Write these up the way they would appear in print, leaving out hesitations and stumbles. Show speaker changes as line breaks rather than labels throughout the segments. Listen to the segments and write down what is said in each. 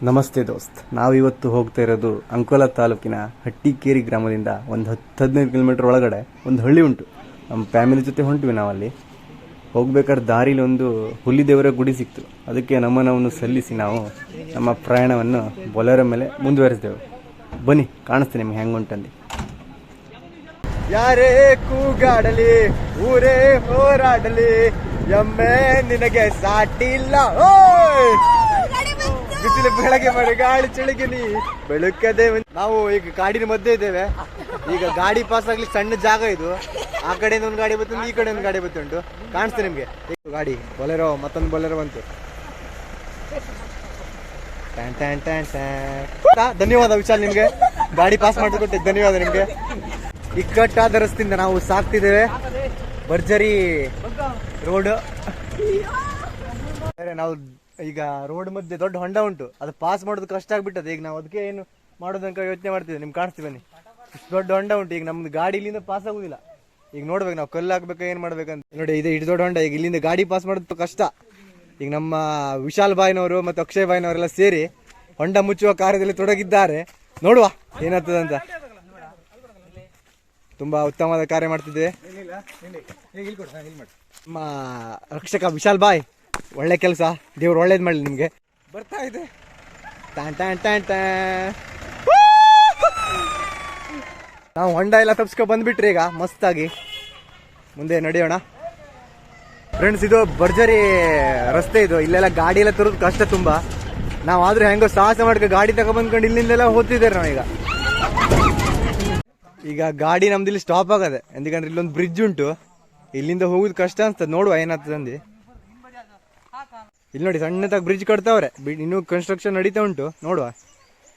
ನಮಸ್ತೆ ದೋಸ್ತ್, ನಾವಿವತ್ತು ಹೋಗ್ತಾ ಇರೋದು ಅಂಕೋಲಾ ತಾಲೂಕಿನ ಹಟ್ಟಿಕೇರಿ ಗ್ರಾಮದಿಂದ ಒಂದು 10-15 ಕಿಲೋಮೀಟರ್ ಒಳಗಡೆ ಒಂದು ಹಳ್ಳಿ ಉಂಟು. ನಮ್ಮ ಫ್ಯಾಮಿಲಿ ಜೊತೆ ಹೊಂಟಿವಿ. ನಾವಲ್ಲಿ ಹೋಗ್ಬೇಕಾದ್ರೆ ದಾರಿಲಿ ಒಂದು ಹುಲಿದೇವರ ಗುಡಿ ಸಿಕ್ತು. ಅದಕ್ಕೆ ನಮ್ಮನ್ನು ಸಲ್ಲಿಸಿ ನಾವು ನಮ್ಮ ಪ್ರಯಾಣವನ್ನು ಬೊಲೆರೋ ಮೇಲೆ ಮುಂದುವರಿಸಿದೆವು. ಬನ್ನಿ, ಕಾಣಿಸ್ತೀನಿ ನಿಮ್ಗೆ ಹೆಂಗೆ ಉಂಟಂದು.
ಯಾರೇ ಕೂಗಾಡಲಿ, ಊರೇ ಹೋರಾಡಲಿ, ಎಮ್ಮೆ ನಿನಗೆ ಸಾಟಿಲ್ಲ. ಬಿಸಿಲು ಬೆಳಗ್ಗೆ ಮಾಡಿ ಗಾಳಿ ಚಳಿಗಿನಿ ಬೆಳಕದೆ. ನಾವು ಈಗ ಗಾಡಿನ ಮಧ್ಯೆ ಇದ್ದೇವೆ. ಈಗ ಗಾಡಿ ಪಾಸ್ ಆಗ್ಲಿಕ್ಕೆ ಸಣ್ಣ ಜಾಗ ಇದು. ಆ ಕಡೆಯಿಂದ ಒಂದು ಗಾಡಿ ಬರ್ತುಂಟು, ಈ ಕಡೆ ಒಂದು ಗಾಡಿ ಬರ್ತುಂಟು. ಕಾಣಿಸ್ತದೆ ನಿಮ್ಗೆ ಗಾಡಿ ಬೊಲೆರೋ, ಮತ್ತೊಂದು ಬೊಲೆರೋ ಬಂತು. ಧನ್ಯವಾದ ವಿಶಾಲ್, ನಿಮ್ಗೆ ಗಾಡಿ ಪಾಸ್ ಮಾಡಿಕೊಟ್ಟಿದ್ದು ಧನ್ಯವಾದ ನಿಮ್ಗೆ. ಇಕ್ಕಟ್ಟಾದ ರಸ್ತೆಯಿಂದ ನಾವು ಸಾಕ್ತಿದ್ದೇವೆ. ಭರ್ಜರಿ ರೋಡ್. ನಾವು ಈಗ ರೋಡ್ ಮಧ್ಯೆ ದೊಡ್ಡ ಹೊಂಡ ಉಂಟು, ಅದು ಪಾಸ್ ಮಾಡೋದು ಕಷ್ಟ ಆಗ್ಬಿಟ್ಟದೆ. ಈಗ ನಾವು ಅದಕ್ಕೆ ಏನು ಮಾಡೋದಂಕ ಯೋಚನೆ ಮಾಡ್ತಿದ್ದೆ. ನಿಮ್ಗೆ ಕಾಣಿಸ್ತೀವಿ ಬನ್ನಿ, ಇಷ್ಟು ದೊಡ್ಡ ಹೊಂಡ ಉಂಟು. ಈಗ ನಮ್ದು ಗಾಡಿ ಇಲ್ಲಿಂದ ಪಾಸ್ ಆಗುದಿಲ್ಲ. ಈಗ ನೋಡ್ಬೇಕು ನಾವು ಕಲ್ಲು ಹಾಕ್ಬೇಕು, ಏನು ಮಾಡ್ಬೇಕಂತ. ನೋಡಿ, ಇದು ಇಷ್ಟು ದೊಡ್ಡ ಹೊಂಡ. ಈಗ ಇಲ್ಲಿಂದ ಗಾಡಿ ಪಾಸ್ ಮಾಡೋದು ಕಷ್ಟ. ಈಗ ನಮ್ಮ ವಿಶಾಲ್ ಬಾಯ್ನವರು ಮತ್ತು ಅಕ್ಷಯ್ ಬಾಯ್ನವರೆಲ್ಲ ಸೇರಿ ಹೊಂಡ ಮುಚ್ಚುವ ಕಾರ್ಯದಲ್ಲಿ ತೊಡಗಿದ್ದಾರೆ. ನೋಡುವ ಏನಾಗ್ತದಂತ. ತುಂಬಾ ಉತ್ತಮವಾದ ಕಾರ್ಯ ಮಾಡ್ತಿದ್ದೇವೆ. ನಮ್ಮ ರಕ್ಷಕ ವಿಶಾಲ್ ಬಾಯ್, ಒಳ್ಳೆ ಕೆಲಸ. ದೇವ್ರು ಒಳ್ಳೇದು ಮಾಡಲಿ ನಿಮಗೆ. ಬರ್ತಾ ಇದೆ ನಾವು ಹೊಂಡ ಎಲ್ಲ ತಪ್ಸ್ಕೊ ಬಂದ್ಬಿಟ್ರಿ. ಈಗ ಮಸ್ತಾಗಿ ಮುಂದೆ ನಡೆಯೋಣ ಫ್ರೆಂಡ್ಸ್. ಇದು ಭರ್ಜರಿ ರಸ್ತೆ ಇದು. ಇಲ್ಲೆಲ್ಲ ಗಾಡಿ ಎಲ್ಲ ತರೋದು ಕಷ್ಟ ತುಂಬಾ. ನಾವು ಆದ್ರೂ ಹೆಂಗೋ ಸಾಹಸ ಮಾಡ್ಕೊ ಗಾಡಿ ತಗೊಬಂದ್ಕೊಂಡು ಇಲ್ಲಿಂದೆಲ್ಲ ಹೋಗ್ತಿದ್ದೇವೆ ನಾವು. ಈಗ ಗಾಡಿ ನಮ್ದು ಇಲ್ಲಿ ಸ್ಟಾಪ್ ಆಗದೆ, ఎందుకంದ್ರೆ ಇಲ್ಲೊಂದು ಬ್ರಿಡ್ಜ್ ಉಂಟು. ಇಲ್ಲಿಂದ ಹೋಗುದು ಕಷ್ಟ ಅನ್ಸ್ತದೆ. ನೋಡುವ ಏನಾಗ್ತದೆ. ಇಲ್ಲಿ ನೋಡಿ, ಸಣ್ಣದಾಗಿ ಬ್ರಿಡ್ಜ್ ಕಟ್ತಾವ್ರೆ. ಇನ್ನೂ ಕನ್ಸ್ಟ್ರಕ್ಷನ್ ನಡೀತಾ ಉಂಟು. ನೋಡುವ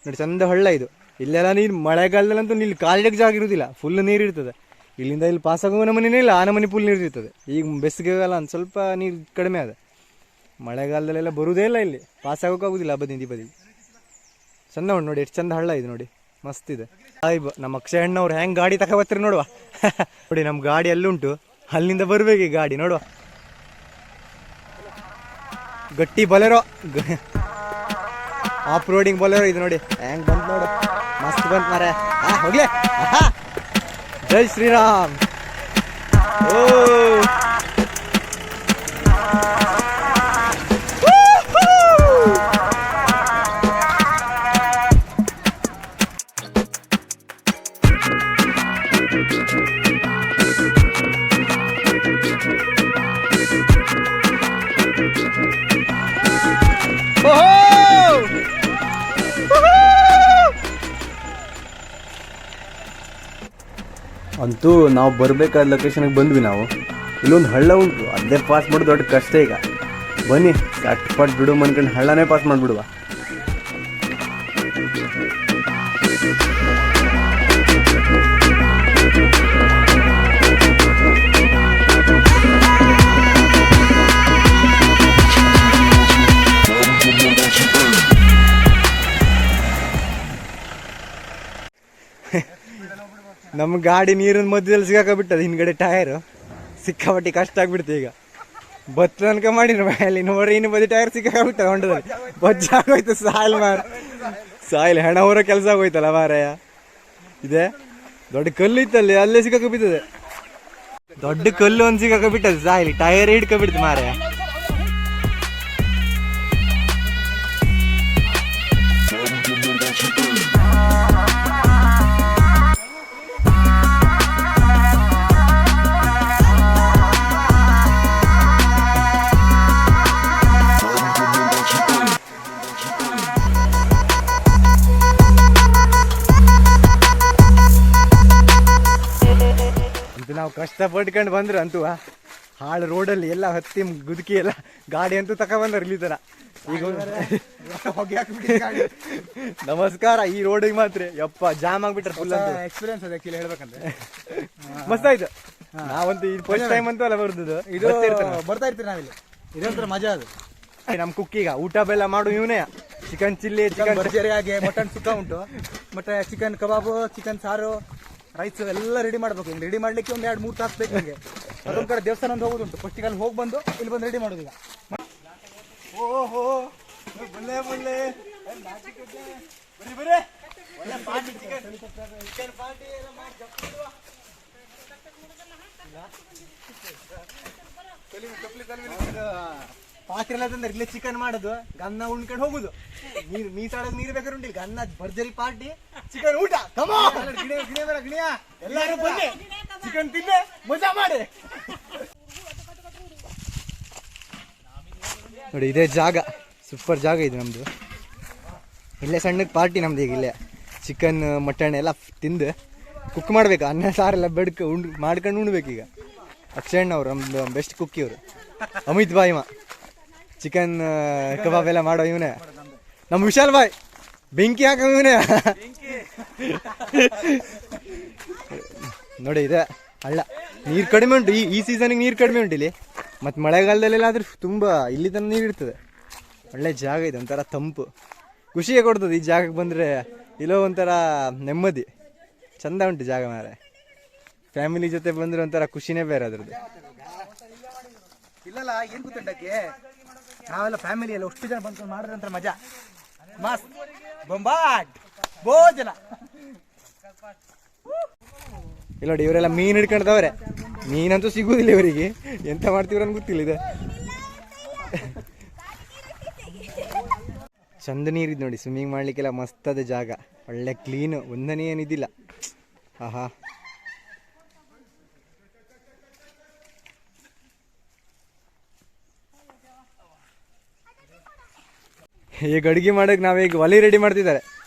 ನೋಡಿ, ಚಂದ ಹಳ್ಳ ಇದು. ಇಲ್ಲೆಲ್ಲ ನೀರು ಮಳೆಗಾಲದಲ್ಲಂತೂ ಇಲ್ಲಿ ಕಾಲಿಡಕ್ಕೆ ಜಾಗ ಇರುವುದಿಲ್ಲ, ಫುಲ್ ನೀರು ಇರ್ತದೆ. ಇಲ್ಲಿಂದ ಇಲ್ಲಿ ಪಾಸ್ ಆಗುವ ನಮನೇನೇ ಇಲ್ಲ, ಆ ನಮನೆ ಫುಲ್ ನೀರು ಇರ್ತದೆ. ಈಗ ಬೇಸಿಗೆಗಾಲ ಒಂದು ಸ್ವಲ್ಪ ನೀರು ಕಡಿಮೆ ಅದ. ಮಳೆಗಾಲದಲ್ಲೆಲ್ಲ ಬರುವುದೇ ಇಲ್ಲ, ಇಲ್ಲಿ ಪಾಸ್ ಆಗೋಕ್ಕಾಗೋದಿಲ್ಲ. ಬದಿ ಬದಿ ಚಂದ ಉಂಟು ನೋಡಿ, ಎಷ್ಟು ಚಂದ ಹಳ್ಳ ಇದು ನೋಡಿ, ಮಸ್ತ್ ಇದೆ. ನಮ್ಮ ಅಕ್ಷಯ್ ಅಣ್ಣವ್ರು ಹೆಂಗೆ ಗಾಡಿ ತಗೊಬರ್ತಾರೆ ನೋಡುವ. ನೋಡಿ, ನಮ್ಮ ಗಾಡಿ ಅಲ್ಲುಂಟು, ಅಲ್ಲಿಂದ ಬರ್ಬೇಕು ಈ ಗಾಡಿ. ನೋಡುವ, ಗಟ್ಟಿ ಬೊಲೆರೋ, ಆಫ್ ರೋಡಿಂಗ್ ಬೊಲೆರೋ ಇದು. ನೋಡಿ ಹೆಂಗ್ ಬಂತು ನೋಡು, ಮಸ್ತ್ ಬಂತು ಮಾರೆ. ಹೋಗ್ಲೇ, ಜೈ ಶ್ರೀರಾಮ್. ಓ
ಅಂತೂ ನಾವು ಬರಬೇಕಾದ ಲೊಕೇಶನ್ಗೆ ಬಂದ್ವಿ. ನಾವು ಇಲ್ಲೊಂದು ಹಳ್ಳ ಉಂಟು, ಅದೇ ಪಾಸ್ ಮಾಡೋದು ದೊಡ್ಡ ಕಷ್ಟ. ಈಗ ಬನ್ನಿ, ಚಟ್ಪಟ್ ಬಿಡು ಅನ್ಕೊಂಡು ಹಳ್ಳನೇ ಪಾಸ್ ಮಾಡಿಬಿಡುವ.
ನಮ್ಮ ಗಾಡಿ ನೀರಿನ ಮಧ್ಯದಲ್ಲಿ ಸಿಕ್ಕಾಕಬಿಟ್ಟದ. ಹಿಂದ್ಗಡೆ ಟೈರ್ ಸಿಕ್ಕಾಪಟ್ಟಿ ಕಷ್ಟ ಆಗ್ಬಿಡ್ತು. ಈಗ ಬತ್ತ ತನಕ ಮಾಡಿರ ಅಲ್ಲಿ ನೋಡ್ರಿ, ಇನ್ನು ಬದಿ ಟೈರ್ ಸಿಕ್ಕಾಕಬಿಟ್ಟದ ಹೊಂಡದಲ್ಲಿ. ಬಜ್ಜ ಆಗೋಯ್ತು. ಸಾಯಿಲ್ ಹೆಣ ಹೊರ ಕೆಲಸ ಆಗೋಯ್ತಲ್ಲ ಮಾರಾಯ. ಇದೆ ದೊಡ್ಡ ಕಲ್ಲು ಇತ್ತಲ್ಲಿ, ಅಲ್ಲೇ ಸಿಕ್ಕಾಕಬಿಟ್ಟದೆ. ದೊಡ್ಡ ಕಲ್ಲು ಒಂದು ಸಿಕ್ಕಾಕಬಿಟ್ಟದ. ಸಾಯಿಲ್ ಟೈರ್ ಹಿಡ್ಕೊಬಿಡ್ತು ಮಾರಾಯ. ನಾವು ಕಷ್ಟ ಪಟ್ಕೊಂಡು ಬಂದ್ರು ಅಂತೂ ಹಾಳು ರೋಡಲ್ಲಿ ಎಲ್ಲ ಹತ್ತಿ ಗುದುಕಿ ಎಲ್ಲ ಗಾಡಿ ಅಂತೂ ತಗೊಬಂದ್ರ ಇಲ್ಲಿ ತರ. ಈಗ ನಮಸ್ಕಾರ. ಈ ರೋಡಿಗೆ ಮಾತ್ರ ಯಪ್ಪ ಜಾಮ್ ಆಗ್ಬಿಟ್ರೆ ಫುಲ್ ಎಕ್ಸ್ಪೀರಿಯನ್ಸ್ ಅದ ಹೇಳ್ಬೇಕಂದ್ರೆ ಮಸ್ತ್ ಆಯ್ತು. ನಾವಂತೂ ಈ ಫಸ್ಟ್ ಟೈಮ್ ಅಂತೂ ಅಲ್ಲ ಬರ್ದದ್ದು. ಇದು ಬರ್ತಾ ಇರ್ತೀವಿ ನಾವಿಲ್ಲಿ, ಇದೊಂಥರ ಮಜಾ ಅದು. ನಮ್ ಕುಕ್ಕೀಗ ಊಟ ಬೆಲ್ಲ ಮಾಡು ಇವನೇ. ಚಿಕನ್ ಚಿಲ್ಲಿ, ಚಿಕನ್ ಭರ್ಜರಿ ಆಗಿ, ಮಟನ್ ಸುಕ್ಕ ಉಂಟು, ಮತ್ತೆ ಚಿಕನ್ ಕಬಾಬು, ಚಿಕನ್ ಸಾರು, ರೈಸ್ ಎಲ್ಲ ರೆಡಿ ಮಾಡ್ಬೇಕು. ಹಿಂಗೆ ರೆಡಿ ಮಾಡ್ಲಿಕ್ಕೆ ಒಂದು 2-3 ತಾಸು ಬೇಕು. ಹಿಂಗೆ ಅದೊಂದು ಕಡೆ ದೇವಸ್ಥಾನ ಅಂತ ಹೋಗೋದುಂಟು. ಫಸ್ಟಿಗೆ ಅಲ್ಲಿ ಹೋಗಿ ಬಂದು ಇಲ್ಲಿ ಬಂದು ರೆಡಿ ಮಾಡೋದು. ಈಗ ಓಹೋ ಬಲ್ಲೆ ಬಲ್ಲೆ ಪಾತ್ರೆ ಎಲ್ಲ ತಂದ್ರೆ ಇಲ್ಲೇ ಚಿಕನ್ ಮಾಡೋದು, ಗನ್ನ ಉಣ್ಕೊಂಡು ಹೋಗುದು. ನೀರ್ ಮೀಸಾಡೋದು ನೀರು ಬೇಕಾದ್ರೆ ಉಂಟಿಲ್ಲ, ಗನ್ನ ಭರ್ಜರಿ ಪಾರ್ಟಿ, ಚಿಕನ್ ಊಟ. ಎಲ್ಲರೂ ಬನ್ನಿ, ಚಿಕನ್ ತಿನ್ನೆ ಮಜಾ ಮಾಡಿ. ನೋಡಿ ಇದೇ ಜಾಗ, ಸೂಪರ್ ಜಾಗ ಇದು ನಮ್ದು. ಇಲ್ಲೇ ಸಣ್ಣಕ್ಕೆ ಪಾರ್ಟಿ ನಮ್ದು ಈಗ. ಇಲ್ಲೇ ಚಿಕನ್ ಮಟನ್ ಎಲ್ಲ ತಿಂದು ಕುಕ್ ಮಾಡ್ಬೇಕು, ಅನ್ನ ಸಾರೆಲ್ಲ ಮಾಡ್ಕೊಂಡು ಉಣ್ಬೇಕೀಗ. ಅಕ್ಷಯಣ್ಣ ಅವರು ನಮ್ದು ಬೆಸ್ಟ್ ಕುಕ್ಕಿ ಅವರು. ಅಮಿತ್ ಬಾಯಿ ಚಿಕನ್ ಕಬಾಬ್ ಎಲ್ಲ ಮಾಡೋ ಇವನೇ. ನಮ್ಮ ವಿಶಾಲ್ ಬಾಯ್ ಬೆಂಕಿ ಹಾಕೋ ಇವನೇ. ನೋಡಿ ಇದೆ ಹಳ್ಳ, ನೀರು ಕಡಿಮೆ ಉಂಟು ಈ ಸೀಸನ್ಗೆ, ನೀರು ಕಡಿಮೆ ಉಂಟು ಇಲ್ಲಿ. ಮತ್ತು ಮಳೆಗಾಲದಲ್ಲೆಲ್ಲ ಆದ್ರೆ ತುಂಬ ಇಲ್ಲಿ ತನಕ ನೀರು ಇರ್ತದೆ. ಒಳ್ಳೆ ಜಾಗ ಇದೆ, ಒಂಥರ ತಂಪು, ಖುಷಿಯೇ ಕೊಡ್ತದೆ ಈ ಜಾಗಕ್ಕೆ ಬಂದರೆ. ಇಲ್ಲೋ ಒಂಥರ ನೆಮ್ಮದಿ, ಚಂದ ಉಂಟು ಜಾಗ ಮಾರೆ. ಫ್ಯಾಮಿಲಿ ಜೊತೆ ಬಂದರೆ ಒಂಥರ ಖುಷಿನೇ ಬೇರೆ ಅದ್ರದ್ದು.
ಇಲ್ಲಲ್ಲ ಏನ್ ಗೊತ್ತುಂಟಕ್ಕೆ, ನಾವೆಲ್ಲ ಫ್ಯಾಮಿಲಿ ಎಲ್ಲ ಅಷ್ಟು ಜನ ಬಂದ್ಕೊಂಡು ಮಾಡಿದ್ರೆ ಒಂಥರ ಮಜಾ, ಮಸ್ತ್ ಬೊಂಬಾಟ್ ಭೋಜನ.
ಇಲ್ಲ ನೋಡಿ ಇವರೆಲ್ಲ ಮೀನು ಹಿಡ್ಕೊಂಡವ್ರೆ. ಮೀನಂತೂ ಸಿಗುವುದಿಲ್ಲ ಇವರಿಗೆ, ಎಂತ ಮಾಡ್ತೀವ್ರ ಅಂತ ಗೊತ್ತಿಲ್ಲ. ಇದೆ ಚಂದ ನೀರಿದ್ದು ನೋಡಿ, ಸ್ವಿಮ್ಮಿಂಗ್ ಮಾಡ್ಲಿಕ್ಕೆಲ್ಲ ಮಸ್ತ್ ಅದ ಜಾಗ, ಒಳ್ಳೆ ಕ್ಲೀನು, ಒಂದನೇ ಏನಿದಿಲ್ಲ. ಆಹಾ, ಈಗ ಅಡುಗೆ ಮಾಡೋಕೆ ನಾವೀಗ ಒಲೆ ರೆಡಿ ಮಾಡ್ತಿದ್ದಾರೆ.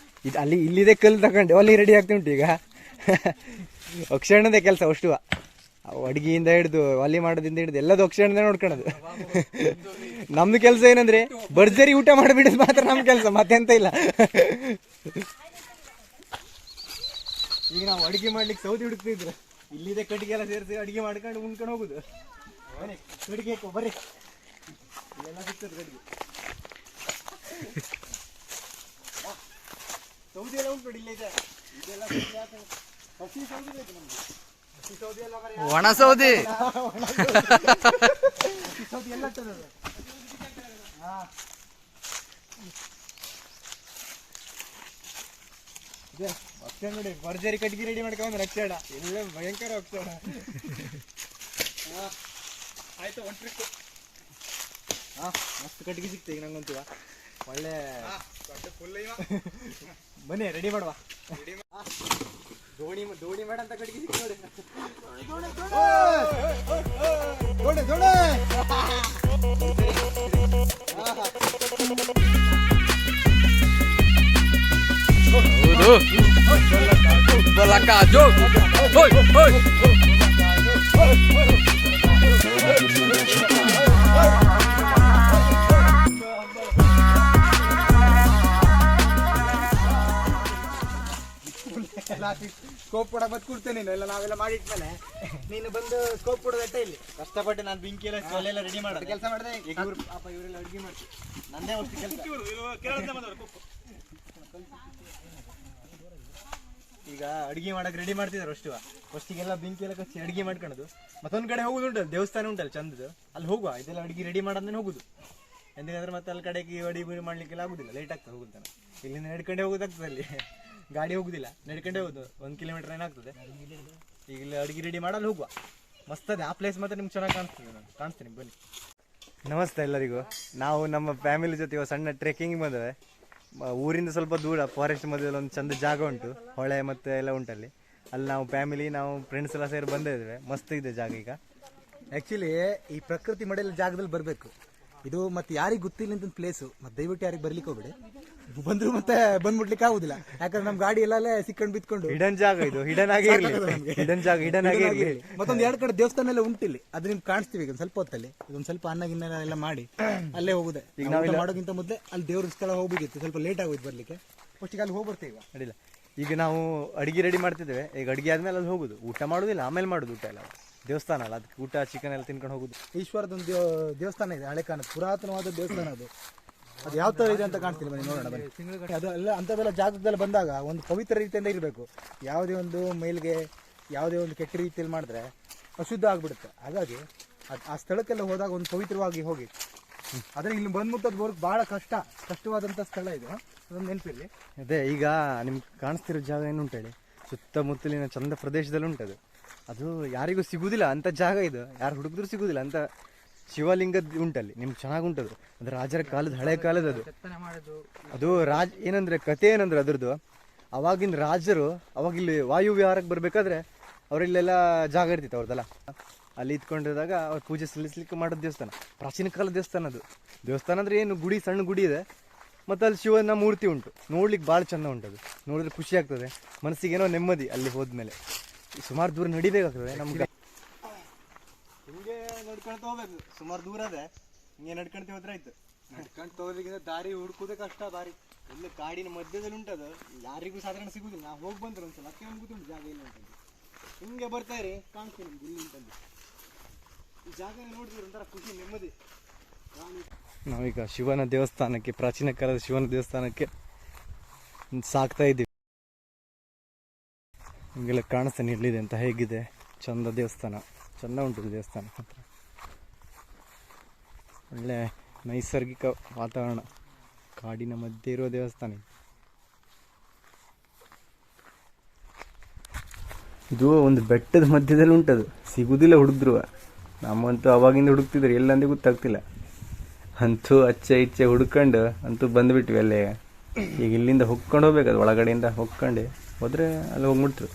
ಇದು ಅಲ್ಲಿ ಇಲ್ಲಿದೆ ಕಲ್ಲು ತಗೊಂಡು ಒಲೆ ರೆಡಿ ಆಗ್ತಾ ಉಂಟು ಈಗ. ಅಕ್ಷರಣದೇ ಕೆಲಸ ಅಷ್ಟು, ಅಡುಗೆಯಿಂದ ಹಿಡಿದು ಒಲೆ ಮಾಡೋದಿಂದ ಹಿಡಿದು ಎಲ್ಲದು ಅಕ್ಷರಣದೇ ನೋಡ್ಕೊಳ್ಳೋದು. ನಮ್ದು ಕೆಲಸ ಏನಂದ್ರೆ ಭರ್ಜರಿ ಊಟ ಮಾಡಿಬಿಡೋದು ಮಾತ್ರ ನಮ್ಮ ಕೆಲಸ, ಮತ್ತೆಂತ ಇಲ್ಲ. ಈಗ ನಾವು ಅಡುಗೆ ಮಾಡ್ಲಿಕ್ಕೆ ಸೌದಿ ಹುಡುಕ್ತಿದ್ರು, ಇಲ್ಲಿದೆ ಕಟ್ಟಿಗೆ ಎಲ್ಲ ಸೇರಿಸಿ ಅಡುಗೆ ಮಾಡ್ಕೊಂಡು ಉಣ್ಕೊಂಡು ಹೋಗುದು. ಕಟ್ಟಿಗೆ ಬರ್ರಿ, ಇಲ್ಲೆಲ್ಲ ಸಿಗ್ತದೆ ಕಟ್ಟಿಗೆ. ಸೌದಿ ಎಲ್ಲ ಉಂಟು ಇಲ್ಲೇ ಇದೆ. ಇದೆಲ್ಲ ಹಸಿ ಸೌದಿ ಬೇಕು ನಮ್ಗೆ. ಹಸಿ ಸೌದಿ ಎಲ್ಲ
ಒಣ ಸೌದಿ,
ಹಸಿ ಸೌದಿ ಎಲ್ಲ ಆಗ್ತದೆ. ಇದೆ ಅಕ್ಷರ ನೋಡಿ, ಭರ್ಜರಿ ಕಟ್ಟಿಗೆ ರೆಡಿ ಮಾಡ್ಕೊಂಡ್ರೆ ಅಕ್ಷರ ಎಲ್ಲ ಭಯಂಕರ ಅಕ್ಷರ. ಆಯ್ತು ಒಂದು ಟ್ರಿಕ್. ಮಸ್ತ್ ಕಟ್ಟಿಗೆ ಸಿಗ್ತದೆ ಈಗ ನಂಗಂತೂ. ಒಳ್ಳೆ ಬನ್ನಿ ರೆಡಿ ಮಾಡುವ. ದೋಣಿ ಮಾಡಂತ ಕಟ್ಟಿಗೆ ಸಿಕ್ತು ನೋಡಿ.
ಸ್ಕೋಪ್ ಕೊಡಕ್ ಬದ್ ಕೊಡ್ತೇನೆ ನೀನು, ಎಲ್ಲ ನಾವೆಲ್ಲ ಮಾಡಿಟ್ಮೇಲೆ ನೀನು ಬಂದು ಸ್ಕೋಪ್ ಕೊಡೋದಟ್ಟೆ ಇಲ್ಲಿ.
ಕಷ್ಟಪಟ್ಟು ನಾನು ಬೆಂಕಿ ಎಲ್ಲ ಒಲೆಲ್ಲ ರೆಡಿ ಮಾಡೋದು
ಕೆಲಸ ಮಾಡಿದೆ.
ಈಗ ಇವರೆಲ್ಲ ಅಡುಗೆ ಮಾಡ್ತೀವಿ, ನಂದೇ ಅಷ್ಟು ಕೆಲಸ. ಈಗ ಅಡುಗೆ ಮಾಡಕ್ಕೆ ರೆಡಿ ಮಾಡ್ತಿದ್ದಾರೆ ಅಷ್ಟು. ಫಸ್ಟಿಗೆಲ್ಲ ಬೆಂಕಿ ಎಲ್ಲ ಕಚ್ಚಿ ಅಡುಗೆ ಮಾಡ್ಕೊಳ್ಳೋದು. ಮತ್ತೊಂದು ಕಡೆ ಹೋಗುದು ಉಂಟಲ್ಲ, ದೇವಸ್ಥಾನ ಉಂಟಲ್ಲ ಚಂದದು, ಅಲ್ಲಿ ಹೋಗುವ. ಇದೆಲ್ಲ ಅಡುಗೆ ರೆಡಿ ಮಾಡೋದನ್ನೇ ಹೋಗುದು. ಎಂತಂದ್ರೆ ಮತ್ತೆ ಅಲ್ಲಿ ಕಡೆಗೆ ಅಡುಗೆ ಮಾಡ್ಲಿಕ್ಕೆಲ್ಲ ಆಗುದಿಲ್ಲ, ಲೇಟ್ ಆಗ್ತದೆ ಹೋಗುತ್ತಾನೆ. ಇಲ್ಲಿಂದ ನಡ್ಕೊಂಡೇ ಹೋಗೋದಾಗ್ತದೆ, ಅಲ್ಲಿ ಗಾಡಿ ಹೋಗುದಿಲ್ಲ, ನಡ್ಕೊಂಡೇ ಹೋಗುದು. 1 ಕಿಲೋಮೀಟರ್ ಏನಾಗ್ತದೆ. ಈಗ ಇಲ್ಲಿ ಅಡುಗೆ ರೆಡಿ ಮಾಡಲು ಹೋಗುವ. ಮಸ್ತ್ ಅದೇ ಆ ಪ್ಲೇಸ್ ಮಾತ್ರ ನಿಮ್ಗೆ ಚೆನ್ನಾಗಿ ಕಾಣಿಸ್ತದೆ. ನಾನು ಕಾಣಿಸ್ತೀನಿ, ಬನ್ನಿ. ನಮಸ್ತೆ ಎಲ್ಲರಿಗೂ. ನಾವು ನಮ್ಮ ಫ್ಯಾಮಿಲಿ ಜೊತೆ ಸಣ್ಣ ಟ್ರೆಕ್ಕಿಂಗ್ ಬಂದವೆ. ಊರಿಂದ ಸ್ವಲ್ಪ ದೂರ ಫಾರೆಸ್ಟ್ ಮಧ್ಯದಲ್ಲಿ ಒಂದು ಚಂದ ಜಾಗ ಉಂಟು, ಹೊಳೆ ಮತ್ತು ಎಲ್ಲ ಉಂಟಲ್ಲಿ. ಅಲ್ಲಿ ನಾವು ಫ್ಯಾಮಿಲಿ, ನಾವು ಫ್ರೆಂಡ್ಸ್ ಎಲ್ಲ ಸೇರಿ ಬಂದಿದ್ದೇವೆ. ಮಸ್ತ್ ಇದೆ ಜಾಗ. ಈಗ
ಆ್ಯಕ್ಚುಲಿ ಈ ಪ್ರಕೃತಿ ಮಡೆಯಲ್ಲ ಜಾಗದಲ್ಲಿ ಬರಬೇಕು. ಇದು ಮತ್ತೆ ಯಾರಿಗೆ ಗೊತ್ತಿಲ್ಲ ಅಂತ ಪ್ಲೇಸು, ಮತ್ತೆ ದಯವಿಟ್ಟು ಯಾರಿಗೆ ಬರ್ಲಿಕ್ಕೆ ಹೋಗ್ಬೇಡಿ. ಬಂದ್ರು ಮತ್ತೆ ಬಂದ್ಬಿಡ್ಲಿಕ್ಕೆ ಆಗುದಿಲ್ಲ, ಯಾಕಂದ್ರೆ ನಮ್ ಗಾಡಿ ಎಲ್ಲೇ ಸಿಕ್ಕೊಂಡು ಬಿತ್ಕೊಂಡು.
ಹಿಡನ್ ಜಾಗ ಇದು, ಹಿಡನ್ ಆಗಿ ಇರಲಿ. ಹಿಡನ್ ಜಾಗ ಹಿಡನ್ ಆಗಿ ಇರಲಿ.
ಮತ್ತೊಂದು 2 ಕಡೆ ದೇವಸ್ಥಾನ ಎಲ್ಲ ಉಂಟಿಲ್ಲಿ, ಅದು ನಿಮ್ಗೆ ಕಾಣಿಸ್ತೀವಿ ಈಗ ಸ್ವಲ್ಪ ಹೊತ್ತಲ್ಲಿ. ಇದೊಂದು ಸ್ವಲ್ಪ ಅನ್ನ ಗಿನ್ನ ಎಲ್ಲ ಮಾಡಿ ಅಲ್ಲೇ ಹೋಗುದೆ. ಈಗ ನಾವು ಮಾಡೋಕ್ಕಿಂತ ಮೊದಲೇ ಅಲ್ಲಿ ದೇವ್ರ ಸ್ಥಳ ಹೋಗ್ಬೇಕಿತ್ತು, ಸ್ವಲ್ಪ ಲೇಟ್ ಆಗೋಯ್ತು ಬರ್ಲಿಕ್ಕೆ. ಫಸ್ಟಿಗೆ ಅಲ್ಲಿ ಹೋಗ್ಬರ್ತೇವೆ. ಈಗ
ಅಡಿಲ್ಲ, ಈಗ ನಾವು ಅಡಿಗೆ ರೆಡಿ ಮಾಡ್ತಿದ್ದೇವೆ. ಈಗ ಅಡಿಗೆ ಆದ್ಮೇಲೆ ಅಲ್ಲಿ ಹೋಗುದು, ಊಟ ಮಾಡೋದಿಲ್ಲ, ಆಮೇಲೆ ಮಾಡೋದು ಊಟ ಎಲ್ಲ. ದೇವಸ್ಥಾನ ಅಲ್ಲ, ಅದಕ್ಕೆ ಊಟ ಚಿಕನ್ ಎಲ್ಲ ತಿನ್ಕೊಂಡು ಹೋಗುದು.
ಈಶ್ವರದೊಂದು ದೇವಸ್ಥಾನ ಇದೆ, ಹಳೆ ಕಾಲದ ಪುರಾತನವಾದ ದೇವಸ್ಥಾನ ಅದು. ಅದು ಯಾವ ತರ ಇದೆ ಅಂತ ಕಾಣ್ತೀನಿ, ಬನ್ನಿ ನೋಡೋಣ ಬನ್ನಿ. ಅದು ಎಲ್ಲ ಅಂಥದ್ದೆಲ್ಲ ಜಾಗದಲ್ಲಿ ಬಂದಾಗ ಒಂದು ಪವಿತ್ರ ರೀತಿಯಿಂದ ಇರಬೇಕು. ಯಾವುದೇ ಒಂದು ಮೇಲ್ಗೆ ಯಾವುದೇ ಒಂದು ಕೆಟ್ಟ ರೀತಿಯಲ್ಲಿ ಮಾಡಿದ್ರೆ ಅಶುದ್ಧ ಆಗ್ಬಿಡುತ್ತೆ. ಹಾಗಾಗಿ ಆ ಸ್ಥಳಕ್ಕೆಲ್ಲ ಹೋದಾಗ ಒಂದು ಪವಿತ್ರವಾಗಿ ಹೋಗಿ ಆದರೆ ಇಲ್ಲಿ ಬಂದು ಮುಟ್ಟೋದು ಬರೋದು ಭಾಳ ಕಷ್ಟವಾದಂಥ ಸ್ಥಳ ಇದು, ಅದೊಂದು ನೆನಪಿರಲಿ.
ಅದೇ ಈಗ ನಿಮ್ಗೆ ಕಾಣಿಸ್ತಿರೋ ಜಾಗ ಏನು ಉಂಟೇಳಿ, ಸುತ್ತಮುತ್ತಲಿನ ಚಂದ ಪ್ರದೇಶದಲ್ಲಿ ಉಂಟದು. ಅದು ಯಾರಿಗೂ ಸಿಗುವುದಿಲ್ಲ ಅಂಥ ಜಾಗ ಇದು, ಯಾರು ಹುಡುಕಿದ್ರು ಸಿಗುವುದಿಲ್ಲ ಅಂತ ಶಿವಲಿಂಗದ ಉಂಟಲ್ಲಿ. ನಿಮ್ಗೆ ಚೆನ್ನಾಗಿ ಉಂಟದು. ಅದು ರಾಜರ ಕಾಲದ, ಹಳೆ ಕಾಲದ ಅದು ಏನಂದ್ರೆ ಕತೆ ಏನಂದ್ರೆ ಅದ್ರದ್ದು, ಅವಾಗಿನ ರಾಜರು ಅವಾಗ ಇಲ್ಲಿ ವಾಯು ವಿಹಾರಕ್ಕೆ ಬರಬೇಕಾದ್ರೆ ಅವರಿಲ್ಲೆಲ್ಲ ಜಾಗ ಇರ್ತಿತ್ತು ಅವ್ರದ್ದಲ್ಲ, ಅಲ್ಲಿ ಇದ್ಕೊಂಡಿದ್ದಾಗ ಅವ್ರು ಪೂಜೆ ಸಲ್ಲಿಸ್ಲಿಕ್ಕೆ ಮಾಡೋದು ದೇವಸ್ಥಾನ. ಪ್ರಾಚೀನ ಕಾಲದ ದೇವಸ್ಥಾನ ಅದು. ದೇವಸ್ಥಾನ ಅಂದರೆ ಏನು, ಗುಡಿ, ಸಣ್ಣ ಗುಡಿ ಇದೆ, ಮತ್ತು ಅಲ್ಲಿ ಶಿವನ ಮೂರ್ತಿ ಉಂಟು. ನೋಡ್ಲಿಕ್ಕೆ ಭಾಳ ಚೆಂದ ಉಂಟದು. ನೋಡಿದ್ರೆ ಖುಷಿ ಆಗ್ತದೆ, ಮನಸ್ಸಿಗೇನೋ ನೆಮ್ಮದಿ. ಅಲ್ಲಿ ಹೋದ್ಮೇಲೆ ಸುಮಾರು ದೂರ ನಡಿಬೇಕಾಗ್ತದೆ ನಮ್ಗೆ. ಹಿಂಗೆ ನಡ್ಕೊಳ್ತಾ ಹೋಗ್ಬೇಕು, ಸುಮಾರು ದೂರ ಅದೇ. ಹಿಂಗೆ ನಡ್ಕೊಂತ ಹೋದ್ರೆ ಆಯ್ತು. ನಡ್ಕೊಂತ ಹೋಗ್ಲಿಕ್ಕೆ ದಾರಿ ಹುಡ್ಕೋದೇ ಕಷ್ಟ. ದಾರಿ ಎಲ್ಲ ಕಾಡಿನ ಮಧ್ಯದಲ್ಲಿ ಉಂಟದು, ಯಾರಿಗೂ ಸಾಧಾರಣ ಸಿಗುದಿಲ್ಲ. ನಾವು ಹೋಗಿ ಬಂದ್ರೆ ಒಂದ್ಸಲ ಅಕ್ಕೆ ಒಂದು ಗೊತ್ತುಂಟು ಜಾಗ ಇಲ್ಲ ಅಂತಂದು. ಹಿಂಗೆ ಬರ್ತಾರೆ, ಕಾಣ್ತೀನಿ ನಿಮ್ಗೆ ಇಲ್ಲಿ ಅಂತಂದು. ಈ ಜಾಗ ನೋಡಿದ್ರೆ ಒಂಥರ ಖುಷಿ, ನೆಮ್ಮದಿ. ನಾವೀಗ ಶಿವನ ದೇವಸ್ಥಾನಕ್ಕೆ, ಪ್ರಾಚೀನ ಕಾಲದ ಶಿವನ ದೇವಸ್ಥಾನಕ್ಕೆ ಸಾಕ್ತಾ ಇದ್ದೀವಿ. ನಿಮಗೆಲ್ಲ ಕಾಣಿಸ್ತಾನೆ ಇರಲಿದೆ ಅಂತ, ಹೇಗಿದೆ ಚಂದ ದೇವಸ್ಥಾನ. ಚೆಂದ ಉಂಟು ದೇವಸ್ಥಾನ ಹತ್ರ. ಒಳ್ಳೆ ನೈಸರ್ಗಿಕ ವಾತಾವರಣ, ಕಾಡಿನ ಮಧ್ಯೆ ಇರುವ ದೇವಸ್ಥಾನ
ಇದು. ಒಂದು ಬೆಟ್ಟದ ಮಧ್ಯದಲ್ಲಿ ಉಂಟದು, ಸಿಗುವುದಿಲ್ಲ ಹುಡುಗಿದ್ರು. ನಮ್ಮಂತೂ ಅವಾಗಿಂದ ಹುಡುಕ್ತಿದ್ರು, ಎಲ್ಲಂದೇ ಗೊತ್ತಾಗ್ತಿಲ್ಲ. ಅಂತೂ ಅಚ್ಚೆ ಇಚ್ಚೆ ಹುಡ್ಕೊಂಡು ಅಂತೂ ಬಂದುಬಿಟ್ವಿ ಅಲ್ಲೇ. ಈಗ ಇಲ್ಲಿಂದ ಹೊಕ್ಕೊಂಡು ಹೋಗ್ಬೇಕು, ಅದು ಒಳಗಡೆಯಿಂದ ಹೊಕ್ಕೊಂಡು ಹೋದರೆ ಅಲ್ಲಿ ಹೋಗ್ಬಿಡ್ತರು.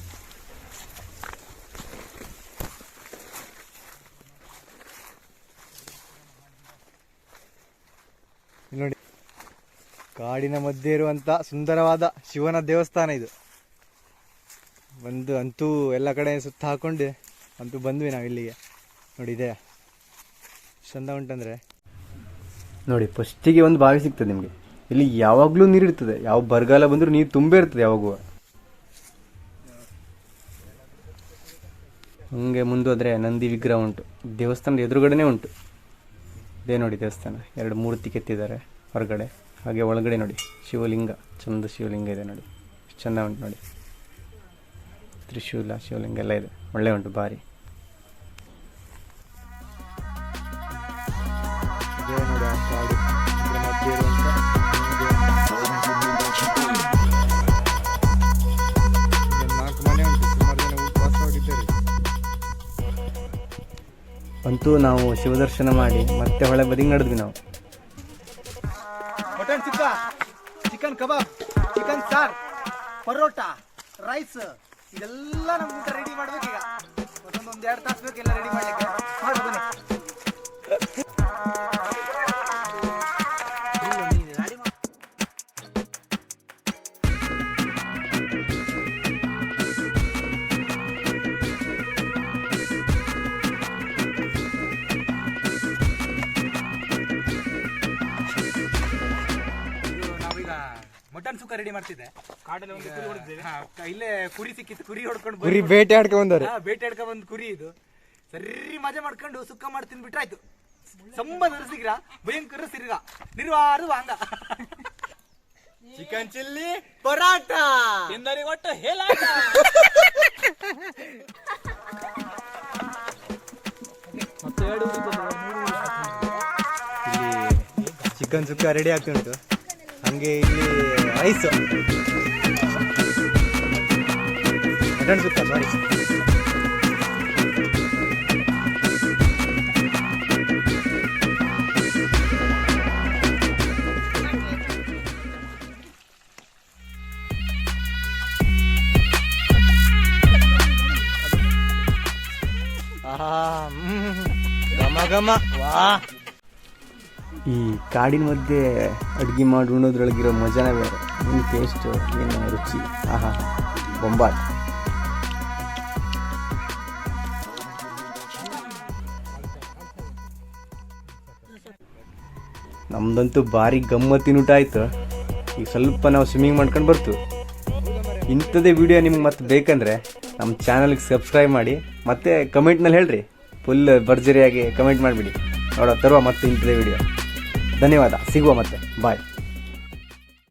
ನೋಡಿ, ಕಾಡಿನ ಮಧ್ಯೆ ಇರುವಂಥ ಸುಂದರವಾದ ಶಿವನ ದೇವಸ್ಥಾನ ಇದು. ಅಂತೂ ಎಲ್ಲ ಕಡೆ ಸುತ್ತ ಹಾಕೊಂಡು ಅಂತೂ ಬಂದ್ವಿ ನಾವು ಇಲ್ಲಿಗೆ. ನೋಡಿ, ಇದೆ ಚಂದ ಉಂಟಂದರೆ.
ನೋಡಿ, ಫಸ್ಟಿಗೆ ಒಂದು ಬಾವಿ ಸಿಗ್ತದೆ ನಿಮಗೆ. ಇಲ್ಲಿ ಯಾವಾಗಲೂ ನೀರಿರ್ತದೆ, ಯಾವ ಬರಗಾಲ ಬಂದರೂ ನೀರು ತುಂಬೇ ಇರ್ತದೆ ಯಾವಾಗೂ. ಹಂಗೆ ಮುಂದೋದ್ರೆ ನಂದಿ ವಿಗ್ರಹ ಉಂಟು, ದೇವಸ್ಥಾನದ ಎದುರುಗಡೆನೇ ಉಂಟು. ಇದೇ ನೋಡಿ ದೇವಸ್ಥಾನ, 2 ಮೂರ್ತಿ ಕೆತ್ತಿದ್ದಾರೆ ಹೊರಗಡೆ. ಹಾಗೆ ಒಳಗಡೆ ನೋಡಿ ಶಿವಲಿಂಗ, ಚಂದ ಶಿವಲಿಂಗ ಇದೆ ನೋಡಿ, ಚೆಂದ ಉಂಟು ನೋಡಿ. ತ್ರಿಶೂಲ, ಶಿವಲಿಂಗ ಎಲ್ಲ ಇದೆ, ಒಳ್ಳೆ ಉಂಟು ಭಾರಿ.
ನೋಡಿ ಆ ಕಾಡು, ಇದ್ರ ಮಧ್ಯೆ ಇರುವಂಥ ಒಂದು 4 ಮನೆ ಉಂಟು. ಸುಮಾರು ಜನ ವಾಸವಾಗಿದ್ದಾರೆ.
ಅಂತೂ ನಾವು ಶಿವದರ್ಶನ ಮಾಡಿ ಮತ್ತೆ ಹೊಳೆ ಬದಿಗೆ ನಡೆದ್ವಿ ನಾವು.
ಮಟನ್ ಸುಕ್ಕ, ಚಿಕನ್ ಕಬಾಬ್, ಚಿಕನ್ ಸಾರ್, ಪರೋಟ, ರೈಸ್, ಇದೆಲ್ಲ ನಮ್ಗೆ ಊಟ ರೆಡಿ ಮಾಡ್ಬೇಕು. ಈಗ ಒಂದೊಂದು 2 ತಾಸು ಬೇಕು ಎಲ್ಲ ರೆಡಿ ಮಾಡ್ಲಿಕ್ಕೆ. ಮಾಡಿ ಬನ್ನಿ.
ಮಟನ್ ಸುಕ್ಕ ರೆಡಿ ಮಾಡ್ತಿದ್ದೆ. ಕಾಡಲ್ಲಿ ಒಂದು ಕುರಿ ಹೊಡೆದಿದ್ದೇವೆ. ಇಲ್ಲೇ ಕುರಿ ಸಿಕ್ಕಿತ್ತು, ಕುರಿ ಹೊಡ್ಕೊಂಡು
ಕುರಿ ಬೇಟೆ ಆಡ್ಕೊಂಡು ಬಂದವ್ರೆ.
ಬೇಟೆ ಆಡ್ಕೊಂಡು ಬಂದು ಕುರಿ ಇದು ಸರಿ ಮಜಾ ಮಾಡ್ಕೊಂಡು ಸುಕ್ಕ ಮಾಡಿ ತಿನ್ಬಿಟ್ರಾಯ್ತು. ಸಂಬ ನರಸಿಗ್ರ ಭಯಂಕರ ಸಿರಿಗ ನಿರ್ವಾರು ವಾಂಗ
ಚಿಕನ್ ಚಿಲ್ಲಿ, ಪರಾಟ
ಎಂದರಿ ಒಟ್ಟು ಹೇಲಾಟ. ಮತ್ತೆ
ಇಲ್ಲಿ ಚಿಕನ್ ಸುಕ್ಕ ರೆಡಿ ಆಗ್ತುಂಟು. ಹಂಗೆ ಇಲ್ಲಿ ರೈಸ್, ಮಟನ್ ಸುಕ್ಕ, ಸಾರಿ. ಘಮ ಘಮ, ವಾ.
ಈ ಕಾಡಿನ ಮಧ್ಯೆ ಅಡುಗೆ ಮಾಡಿ ಉಣ್ಣೋದ್ರೊಳಗಿರೋ ಮಜಾನೇ ಬೇರೆ. ಏನು ಟೇಸ್ಟು, ಏನು ರುಚಿ, ಆಹಾ ಬೊಂಬಾಟ್. ನಮ್ದಂತೂ ಭಾರಿ ಗಮ್ಮತ್ತಿನ ಊಟ ಆಯಿತು. ಈಗ ಸ್ವಲ್ಪ ನಾವು ಸ್ವಿಮ್ಮಿಂಗ್ ಮಾಡ್ಕೊಂಡು ಬರ್ತು. ಇಂಥದ್ದೇ ವಿಡಿಯೋ ನಿಮ್ಗೆ ಮತ್ತೆ ಬೇಕಂದರೆ ನಮ್ಮ ಚಾನಲ್ಗೆ ಸಬ್ಸ್ಕ್ರೈಬ್ ಮಾಡಿ, ಮತ್ತು ಕಮೆಂಟ್ನಲ್ಲಿ ಹೇಳ್ರಿ, ಫುಲ್ ಭರ್ಜರಿಯಾಗಿ ಕಮೆಂಟ್ ಮಾಡಿಬಿಡಿ. ನೋಡೋ ತರುವ ಮತ್ತೆ ಇಂಥದ್ದೇ ವಿಡಿಯೋ. ಧನ್ಯವಾದ, ಸಿಗುವ ಮತ್ತೆ, ಬಾಯ್.